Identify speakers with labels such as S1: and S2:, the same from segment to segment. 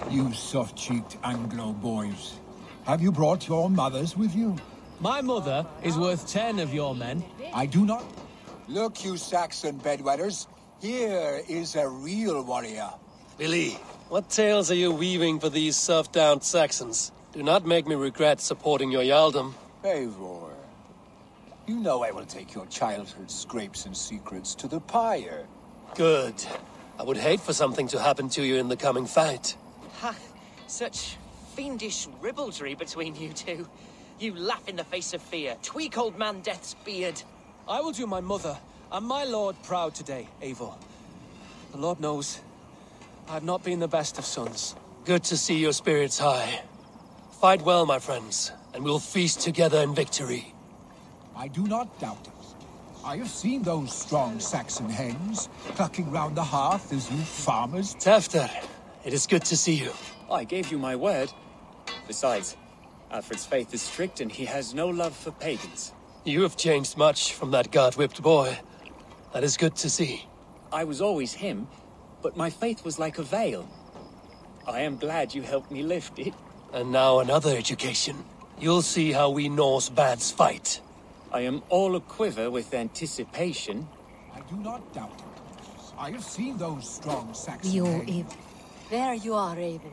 S1: You soft-cheeked Anglo boys. Have you brought your mothers with you?
S2: My mother is worth 10 of your men.
S1: I do not. Look, you Saxon bedwetters. Here is a real warrior.
S3: Billy, what tales are you weaving for these soft-down Saxons? Do not make me regret supporting your Jarldom.
S1: Eivor, you know I will take your childhood scrapes and secrets to the pyre.
S3: Good. I would hate for something to happen to you in the coming fight.
S4: Ha! Such fiendish ribaldry between you two. You laugh in the face of fear, tweak old man Death's beard.
S2: I will do my mother and my lord proud today, Eivor. The Lord knows I have not been the best of sons.
S3: Good to see your spirits high. Fight well, my friends, and we'll feast together in victory.
S1: I do not doubt it. I have seen those strong Saxon hens clucking round the hearth as you farmers...
S3: Tafter, it is good to see you.
S5: I gave you my word. Besides, Alfred's faith is strict and he has no love for pagans.
S3: You have changed much from that god-whipped boy. That is good to see.
S5: I was always him, but my faith was like a veil. I am glad you helped me lift it.
S3: And now another education. You'll see how we Norse bads fight.
S5: I am all aquiver with anticipation.
S1: I do not doubt it. I have seen those strong Saxon
S6: You,
S1: hens.
S6: Eivor. There you are, Eivor.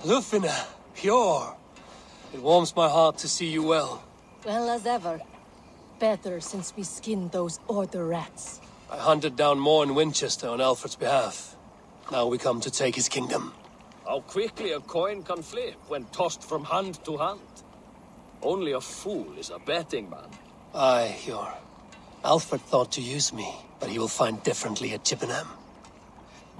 S3: Lufina, pure. It warms my heart to see you well.
S6: Well as ever. Better since we skinned those Order rats.
S3: I hunted down more in Winchester on Alfred's behalf. Now we come to take his kingdom.
S7: How quickly a coin can flip when tossed from hand to hand. Only a fool is a betting man.
S3: Aye, Hjor. Alfred thought to use me, but he will find differently at Chippenham.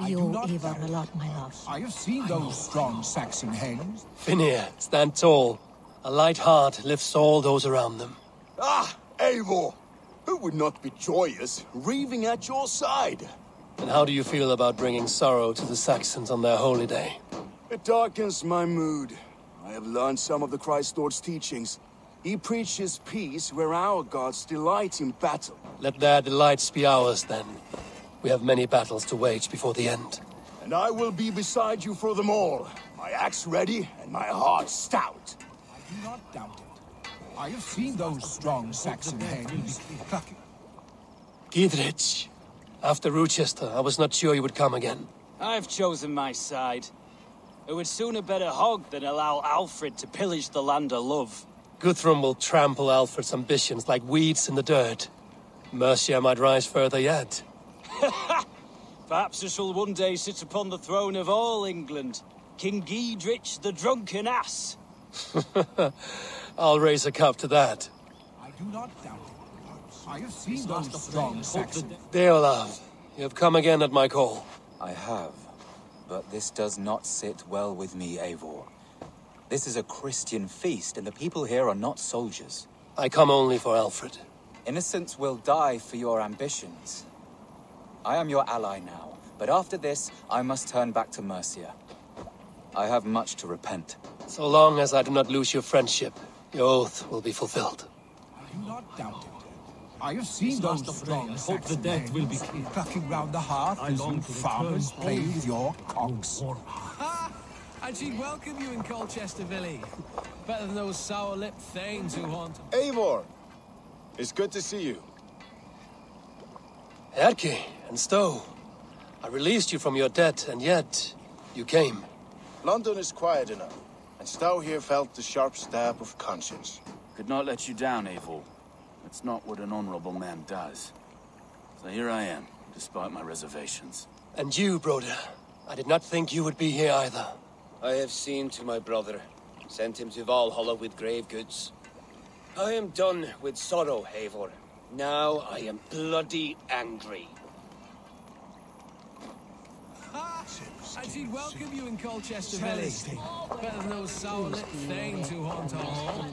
S6: You, Eivor, a lot, my love.
S1: I have seen those strong Saxon hens.
S3: Finir, stand tall. A light heart lifts all those around them.
S8: Ah, Eivor! Who would not be joyous, raving at your side?
S3: And how do you feel about bringing sorrow to the Saxons on their holy day?
S8: It darkens my mood. I have learned some of the Christ Lord's teachings. He preaches peace where our gods delight in battle.
S3: Let their delights be ours, then. We have many battles to wage before the end.
S8: And I will be beside you for them all. My axe ready and my heart stout.
S1: I do not doubt it. I have seen those strong Saxon hens clucking.
S3: Gidrich, after Rochester, I was not sure you would come again.
S9: I've chosen my side. It would sooner bet a hog than allow Alfred to pillage the land of love.
S3: Guthrum will trample Alfred's ambitions like weeds in the dirt. Mercia might rise further yet.
S9: Perhaps I shall one day sit upon the throne of all England. King Giedrich the drunken ass.
S3: I'll raise a cup to that.
S1: I do not doubt it. I have seen those strong Saxon...
S3: Deolav, you have come again at my call.
S10: I have, but this does not sit well with me, Eivor. This is a Christian feast, and the people here are not soldiers.
S3: I come only for Alfred.
S10: Innocents will die for your ambitions. I am your ally now, but after this, I must turn back to Mercia. I have much to repent.
S3: So long as I do not lose your friendship, your oath will be fulfilled.
S1: I do not doubt it. I have seen those strong Saxon hens clucking round the hearth as you farmers play with your cocks.
S2: And she'd welcome you in Colchester, Billy. Better than those sour-lipped thanes who haunt...
S8: Eivor! It's good to see you.
S3: Erke and Stowe, I released you from your debt, and yet you came.
S8: London is quiet enough, and Stowe here felt the sharp stab of conscience.
S11: Could not let you down, Eivor. That's not what an honorable man does. So here I am, despite my reservations.
S3: And you, Broder, I did not think you would be here either.
S7: I have seen to my brother, sent him to Valhalla with grave goods. I am done with sorrow, Eivor. Now I am bloody angry.
S2: And she'd welcome you in Colchester, Billy. Better than those sour-lipped thanes who haunt our hall.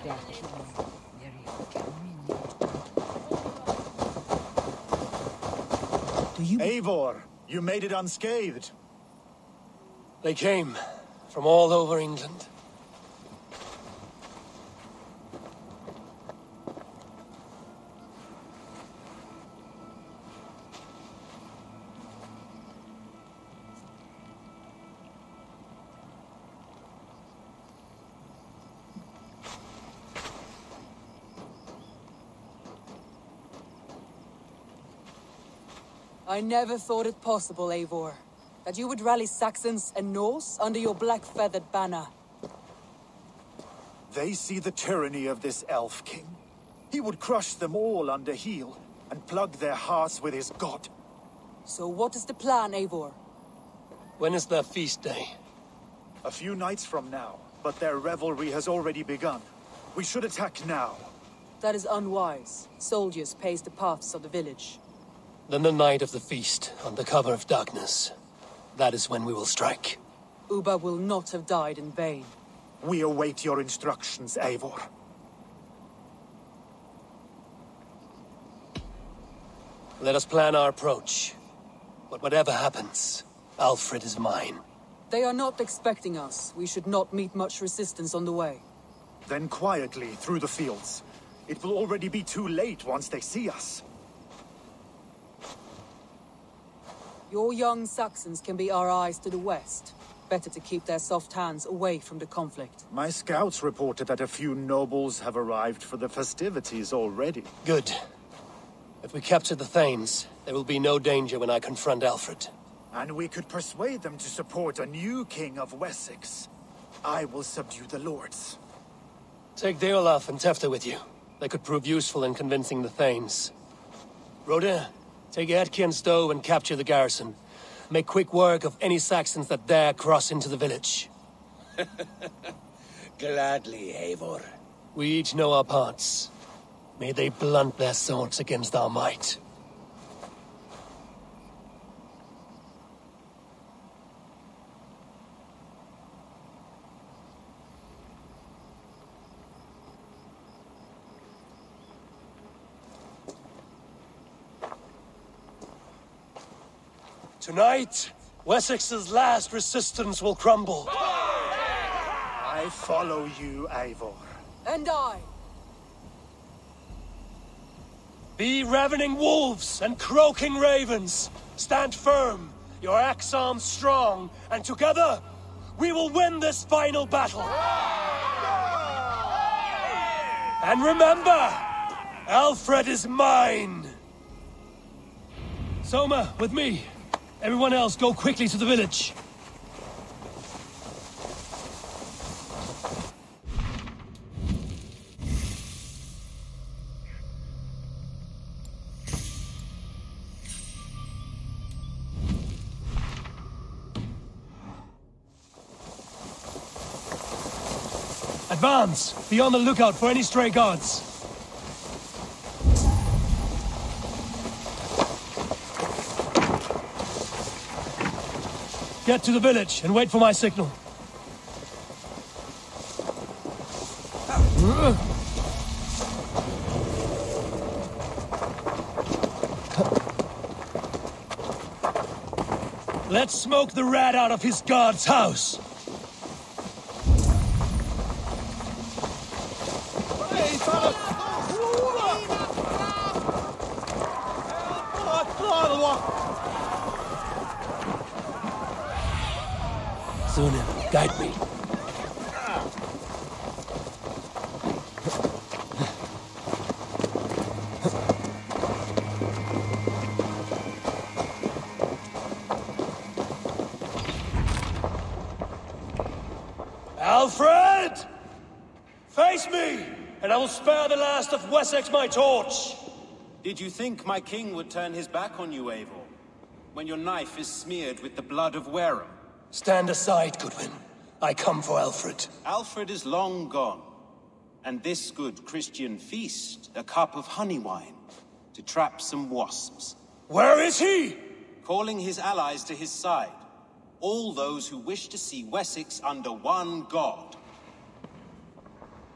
S12: Eivor, you made it unscathed.
S3: They came from all over England.
S13: I never thought it possible, Eivor, that you would rally Saxons and Norse under your black-feathered banner.
S12: They see the tyranny of this elf king. He would crush them all under heel and plug their hearts with his god.
S13: So what is the plan, Eivor?
S3: When is their feast day?
S12: A few nights from now, but their revelry has already begun. We should attack now.
S13: That is unwise. Soldiers pace the paths of the village.
S3: Then the night of the feast, under cover of darkness. That is when we will strike.
S13: Uba will not have died in vain.
S12: We await your instructions, Eivor.
S3: Let us plan our approach. But whatever happens, Alfred is mine.
S13: They are not expecting us. We should not meet much resistance on the way.
S12: Then quietly through the fields. It will already be too late once they see us.
S13: Your young Saxons can be our eyes to the west. Better to keep their soft hands away from the conflict.
S12: My scouts reported that a few nobles have arrived for the festivities already.
S3: Good. If we capture the Thanes, there will be no danger when I confront Alfred.
S12: And we could persuade them to support a new king of Wessex. I will subdue the lords.
S3: Take Deolaf and Tefta with you. They could prove useful in convincing the Thanes. Rhoda, take Edki and Stowe and capture the garrison. Make quick work of any Saxons that dare cross into the village.
S7: Gladly, Eivor.
S3: We each know our parts. May they blunt their swords against our might. Tonight, Wessex's last resistance will crumble.
S12: I follow you, Eivor.
S13: And I.
S3: Be ravening wolves and croaking ravens. Stand firm, your axe arms strong, and together, we will win this final battle. And remember, Alfred is mine. Soma, with me. Everyone else, go quickly to the village. Advance! Be on the lookout for any stray guards. Get to the village and wait for my signal. Let's smoke the rat out of his guard's house. Sunan, guide me. Alfred! Face me, and I will spare the last of Wessex my torch!
S14: Did you think my king would turn his back on you, Eivor? When your knife is smeared with the blood of Wareham?
S3: Stand aside, Goodwin. I come for Alfred.
S14: Alfred is long gone. And this good Christian feast, a cup of honey wine, to trap some wasps.
S3: Where is he?
S14: Calling his allies to his side. All those who wish to see Wessex under one god.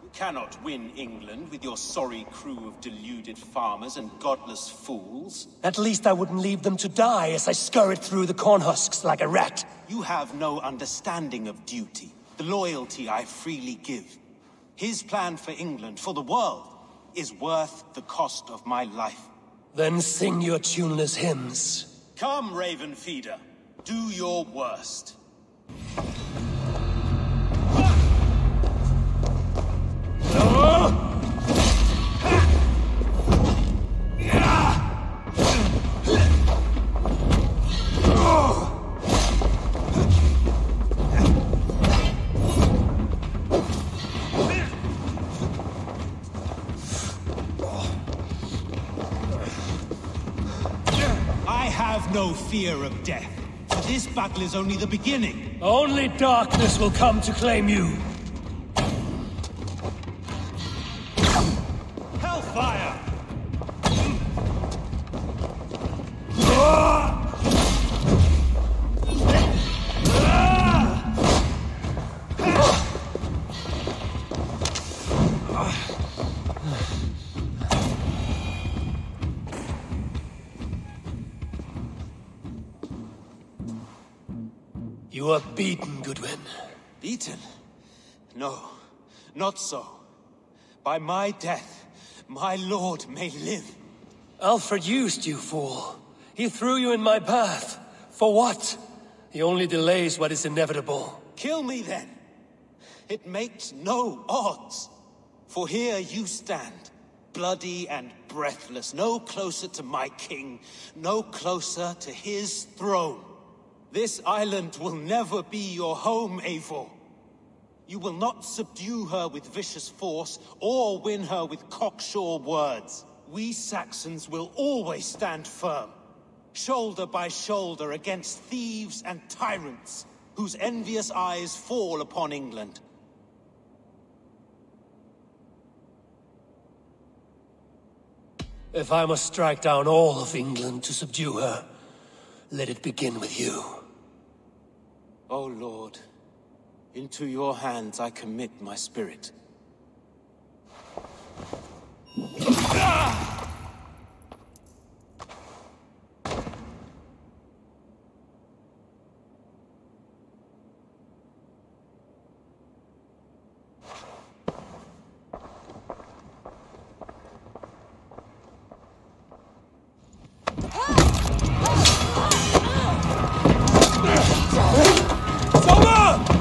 S14: You cannot win England with your sorry crew of deluded farmers and godless fools.
S3: At least I wouldn't leave them to die as I scurried through the corn husks like a rat.
S14: You have no understanding of duty, the loyalty I freely give. His plan for England, for the world, is worth the cost of my life.
S3: Then sing your tuneless hymns.
S14: Come, Raven Feeder. Do your worst. have no fear of death. For this battle is only the beginning.
S3: Only darkness will come to claim you.
S14: Hellfire!
S3: You are beaten, Goodwin.
S14: Beaten? No, not so. By my death, my lord may live.
S3: Alfred used you, fool. He threw you in my path. For what? He only delays what is inevitable.
S14: Kill me then. It makes no odds. For here you stand, bloody and breathless, no closer to my king, no closer to his throne. This island will never be your home, Eivor. You will not subdue her with vicious force, or win her with cocksure words. We Saxons will always stand firm, shoulder by shoulder against thieves and tyrants, whose envious eyes fall upon England.
S3: If I must strike down all of England to subdue her, let it begin with you.
S14: O Lord, into your hands I commit my spirit.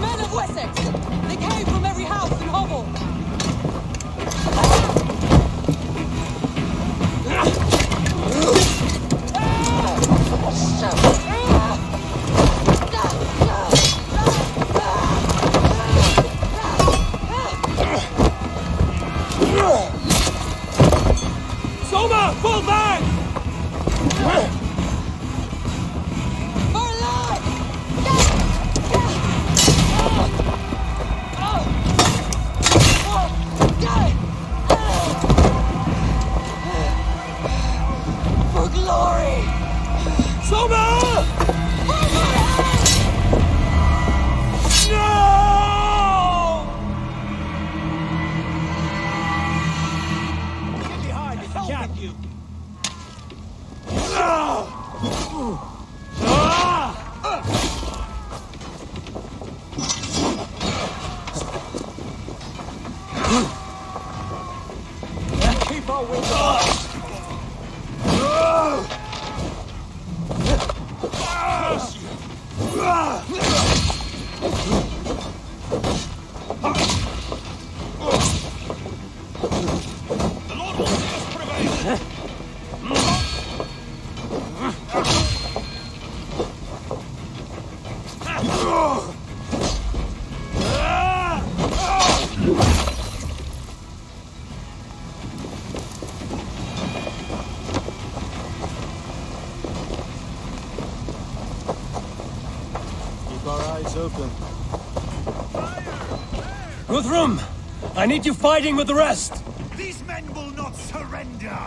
S13: Men of Wessex! They came from every house and hovel!
S3: Soma! Fall back!
S13: For glory!
S3: Soma!
S14: Get behind if you can, you. Keep our wings up. The Lord will see us prevail.
S1: Keep our eyes open.
S3: Guthrum! I need you fighting with the rest!
S12: These men will not surrender!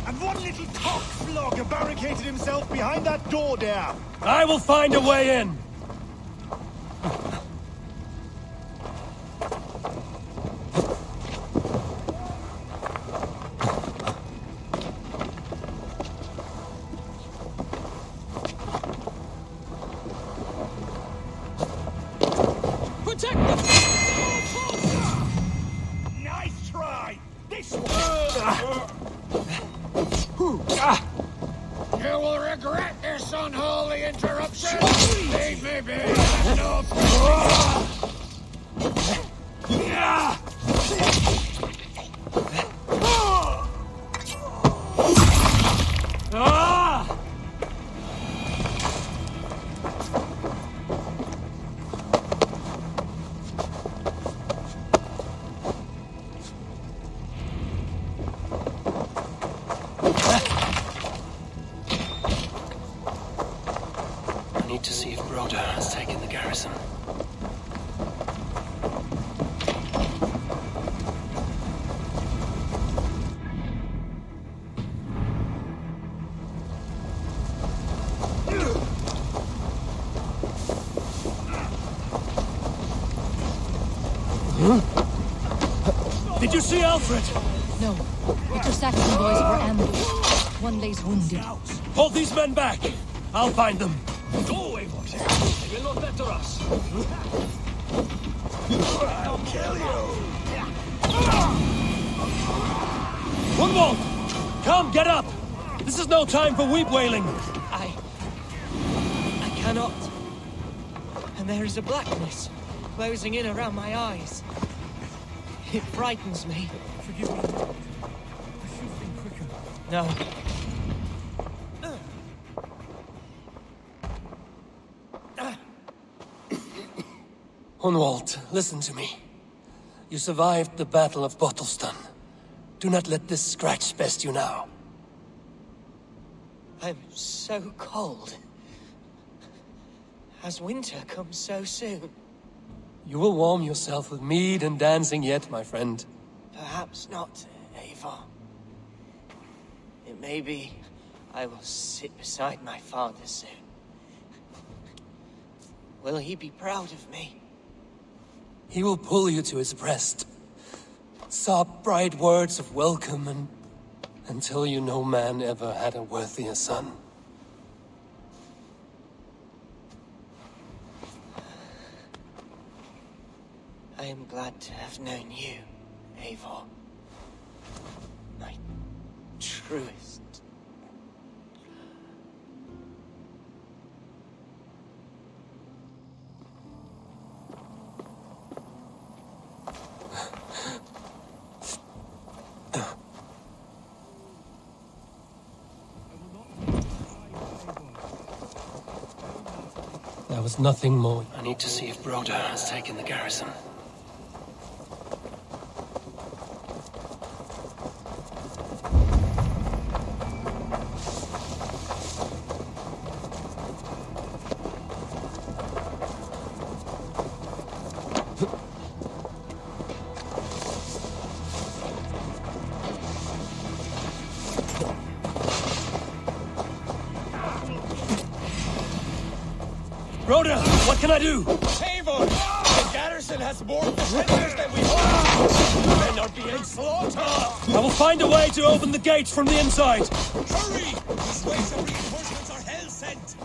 S12: And one little cockflogger barricaded himself behind that door there!
S3: I will find a way in!
S13: Protect the...
S12: Nice try! This
S1: You will regret this unholy interruption. Leave me be. No.
S3: need to see if Rhoda has taken the garrison.
S15: Did you see Alfred?
S6: No. The two Saxon boys were ambushed. One lays wounded.
S15: Hold these men back! I'll find them.
S9: Go, Eivor! They will not better us.
S15: I'll kill you! Gunwald! Come, get up! This is no time for weep-wailing!
S4: I cannot. And there is a blackness closing in around my eyes. It frightens me.
S1: Forgive me. I should have been quicker.
S4: No.
S3: Hunwald, listen to me. You survived the Battle of Bottleston. Do not let this scratch best you now.
S4: I'm so cold. Has winter come so soon?
S3: You will warm yourself with mead and dancing yet, my friend.
S4: Perhaps not, Eivor. It may be I will sit beside my father soon. Will he be proud of me?
S3: He will pull you to his breast, sob bright words of welcome, and until you no man ever had a worthier son.
S4: I am glad to have known you, Eivor. My truest.
S3: There was nothing more. I need to see if Rhoda has taken the garrison.
S15: Rhoda, what can I do?
S9: Eivor! The garrison has more defenders than we hope! Men are being slaughtered!
S15: I will find a way to open the gates from the inside!
S9: Hurry! These waves of reinforcements are hell-sent!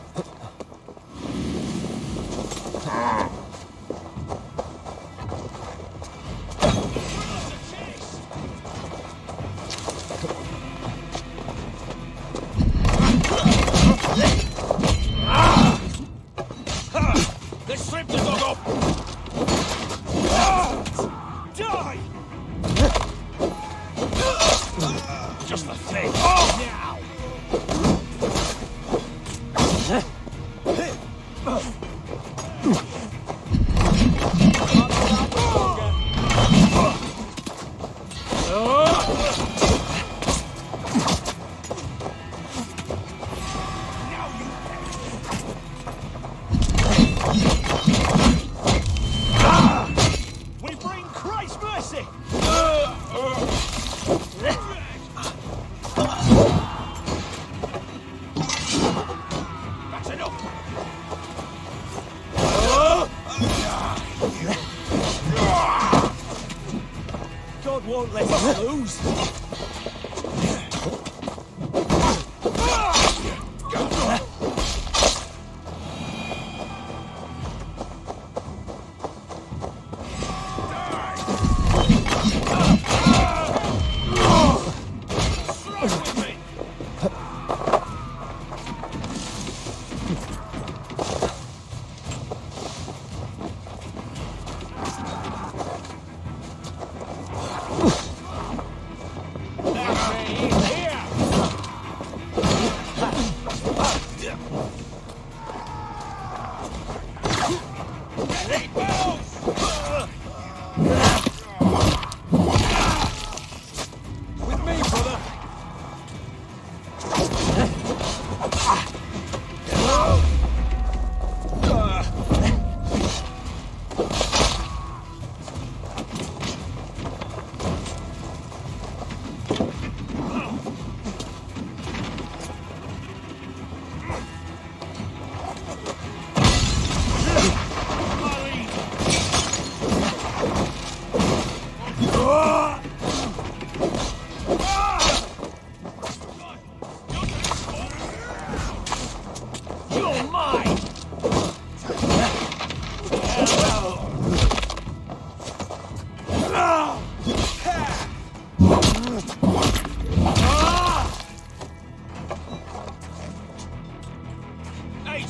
S15: Won't let us lose.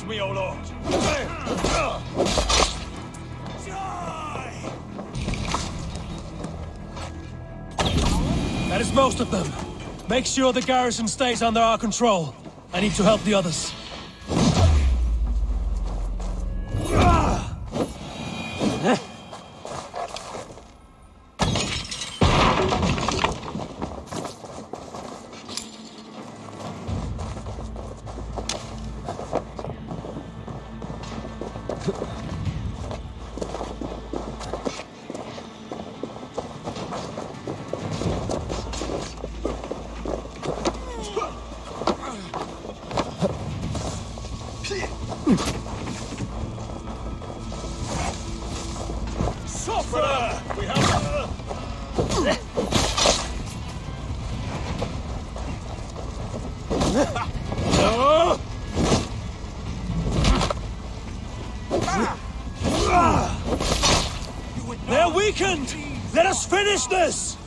S15: Excuse me, O Lord. That is most of them. Make sure the garrison stays under our control. I need to help the others. They're weakened! Let us finish this!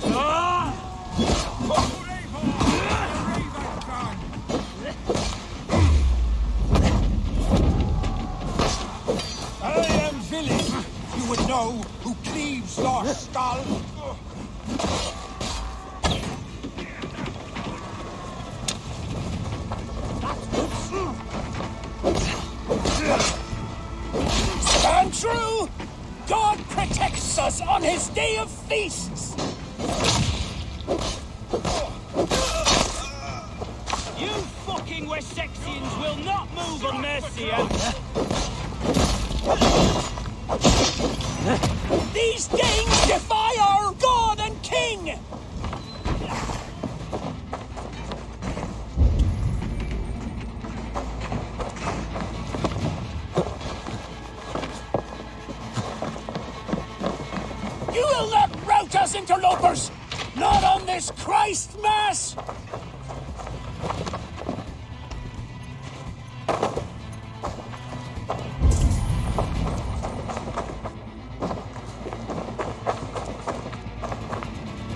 S1: I am villain. You would know who cleaves your skull.
S16: Stand true! God protects us on his day of feasts!
S9: You fucking Wessexians will not move on Mercia!
S16: These Danes defy our God and King! You will not rout us, interlopers! Not on this Christ Mass!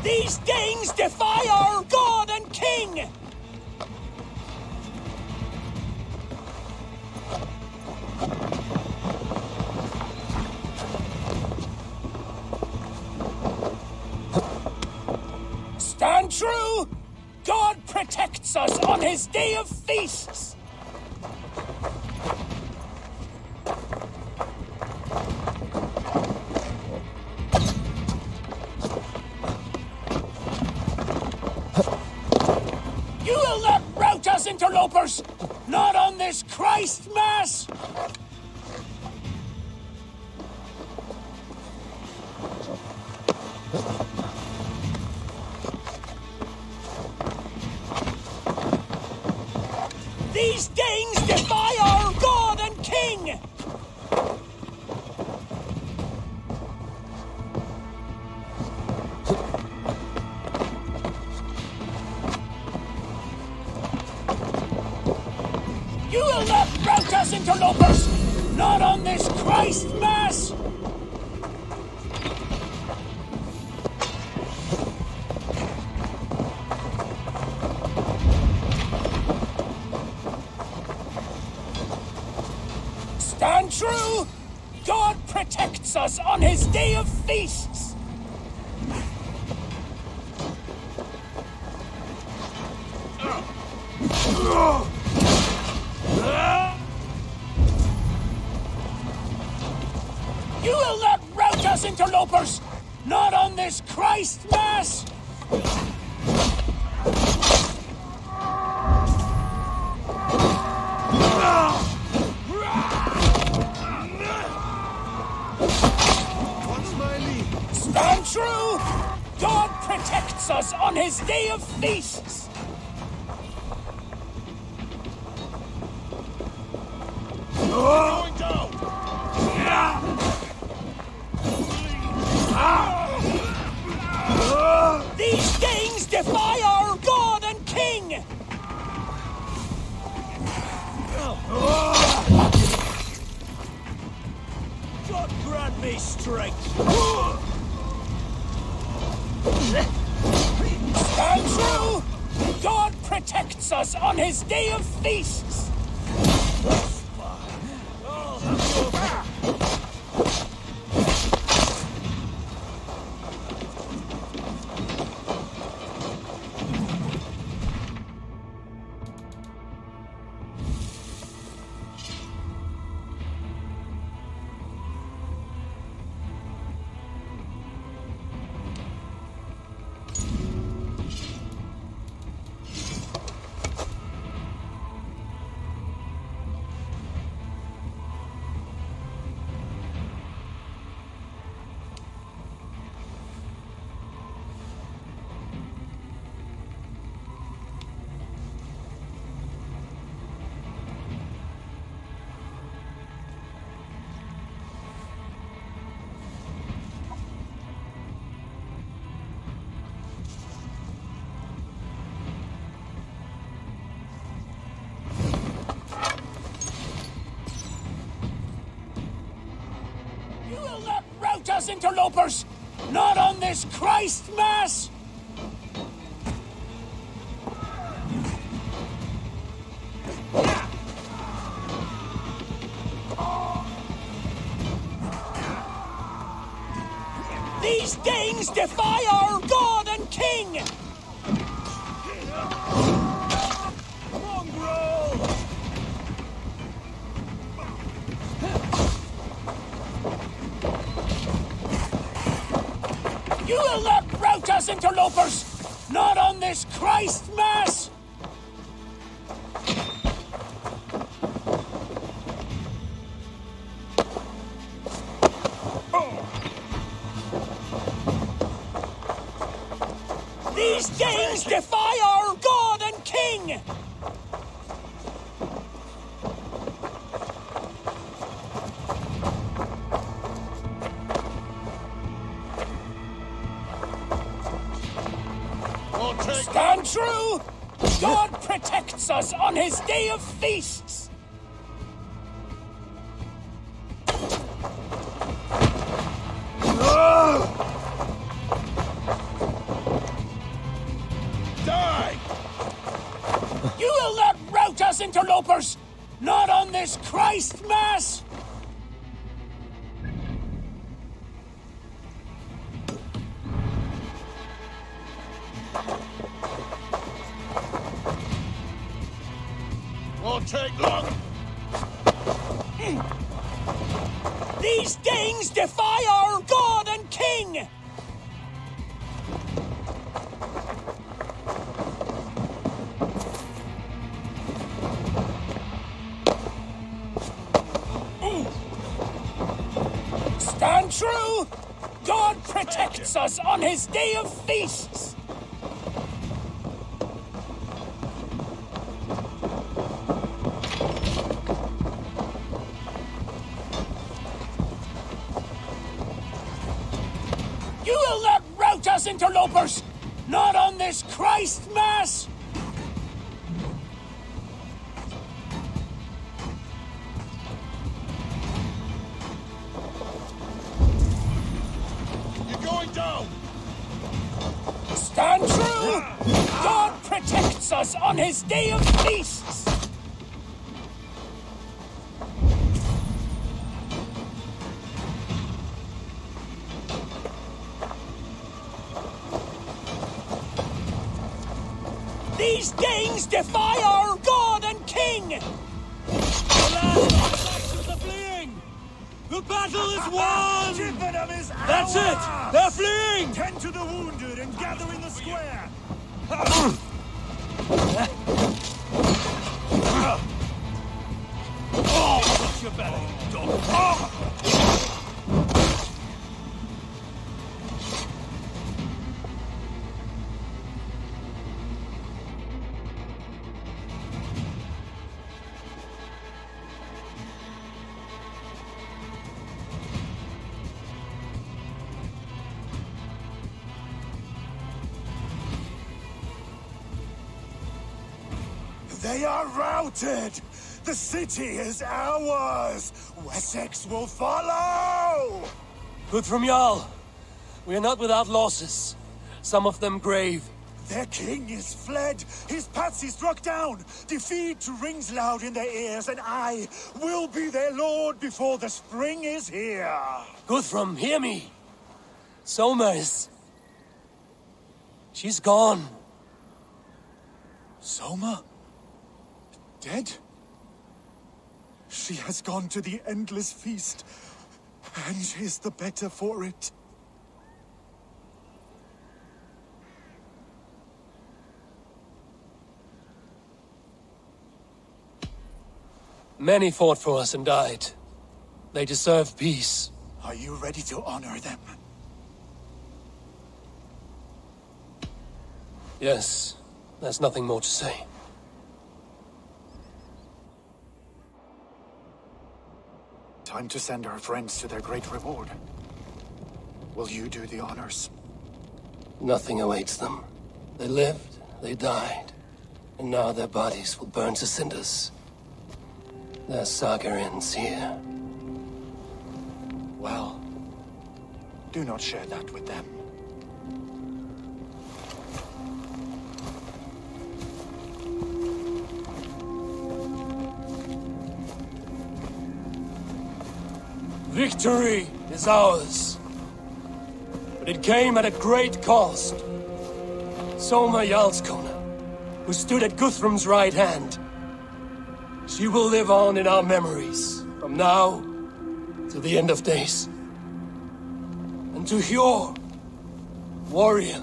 S16: These Danes defy our God and King! Stand true! God protects us on his day of feasts! You will not rout us, interlopers! Not on this Christ Mass! These Danes defy our God and King! You will not rout us, interlopers! Not on this Christ Mass! Stand true! God protects us on his day of feasts! You will not rout us, interlopers! Not on this Christ Mass! Stand true! God protects us on his day of feasts!
S15: Going down!
S16: These Danes defy our God and King!
S15: God grant me strength!
S16: Stand true! God protects us on his day of feasts! Us interlopers! Not on this Christ Mass! These Danes defy our God and King! You will not rout us, interlopers! Not on this Christ Mass! These Danes defy our God and King! Stand true! God protects us on his day of feasts! Die! You will not rout us, interlopers! Not on this Christ Mass! Won't take long. These Danes defy our God and King! Stand true! God protects us on his day of feasts! You will not rout us, interlopers! Not on this Christ Mass! You're going down! Stand true! God protects us on his day of feasts! These Danes defy our God and King!
S15: The battle is won! That's it! They're fleeing!
S16: Tend to the wounded and gather in the square!
S15: Watch your belly, dog!
S16: They are routed! The city is ours! Wessex will follow!
S3: Good from Jarl. We are not without losses. Some of them grave.
S12: Their king is fled, his patsy struck down, defeat rings loud in their ears, and I will be their lord before the spring is here.
S3: Guthrum, hear me. Soma is... she's gone.
S12: Soma? Dead? She has gone to the endless feast, and is the better for it.
S3: Many fought for us and died. They deserve peace.
S12: Are you ready to honor them?
S3: Yes, there's nothing more to say.
S12: Time to send our friends to their great reward. Will you do the honors?
S3: Nothing awaits them. They lived, they died, and now their bodies will burn to cinders. Their saga ends here.
S12: Well, do not share that with them.
S3: Victory is ours. But it came at a great cost. Soma Jarlskona, who stood at Guthrum's right hand. She will live on in our memories, from now to the end of days. And to Hjor, warrior,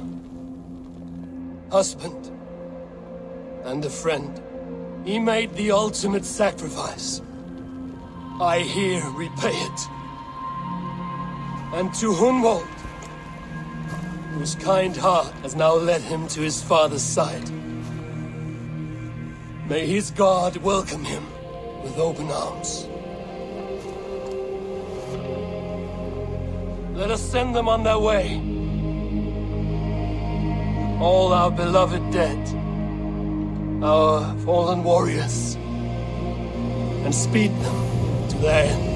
S3: husband, and a friend, he made the ultimate sacrifice. I here repay it. And to Hunwald, whose kind heart has now led him to his father's side. May his God welcome him with open arms. Let us send them on their way. All our beloved dead, our fallen warriors, and speed them to their end.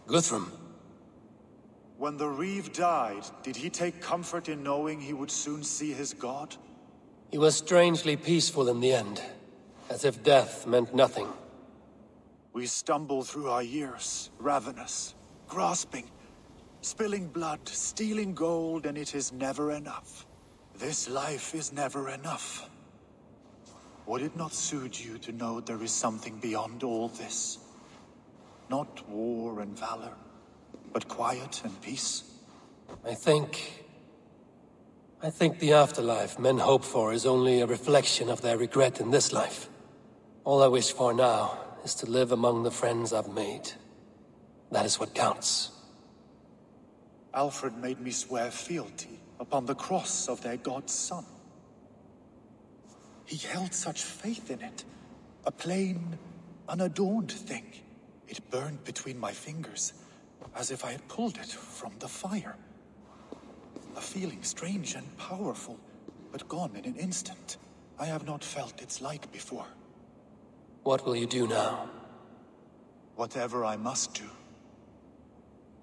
S3: Guthrum.
S12: When the Reeve died, did he take comfort in knowing he would soon see his god?
S3: He was strangely peaceful in the end, as if death meant nothing.
S12: We stumble through our years, ravenous, grasping, spilling blood, stealing gold, and it is never enough. This life is never enough. Would it not soothe you to know there is something beyond all this? Not war and valor, but quiet and peace?
S3: I think the afterlife men hope for is only a reflection of their regret in this life. All I wish for now is to live among the friends I've made. That is what counts.
S12: Alfred made me swear fealty upon the cross of their god's son. He held such faith in it, a plain, unadorned thing. It burned between my fingers, as if I had pulled it from the fire. A feeling strange and powerful, but gone in an instant. I have not felt its like before.
S3: What will you do now?
S12: Whatever I must do.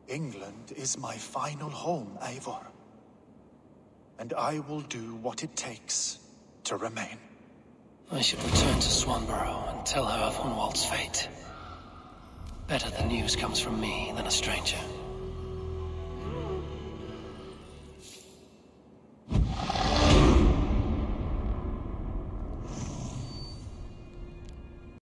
S12: England is my final home, Eivor. And I will do what it takes to remain.
S3: I should return to Swanborough and tell her of Hunwald's fate. Better the news comes from me than a stranger.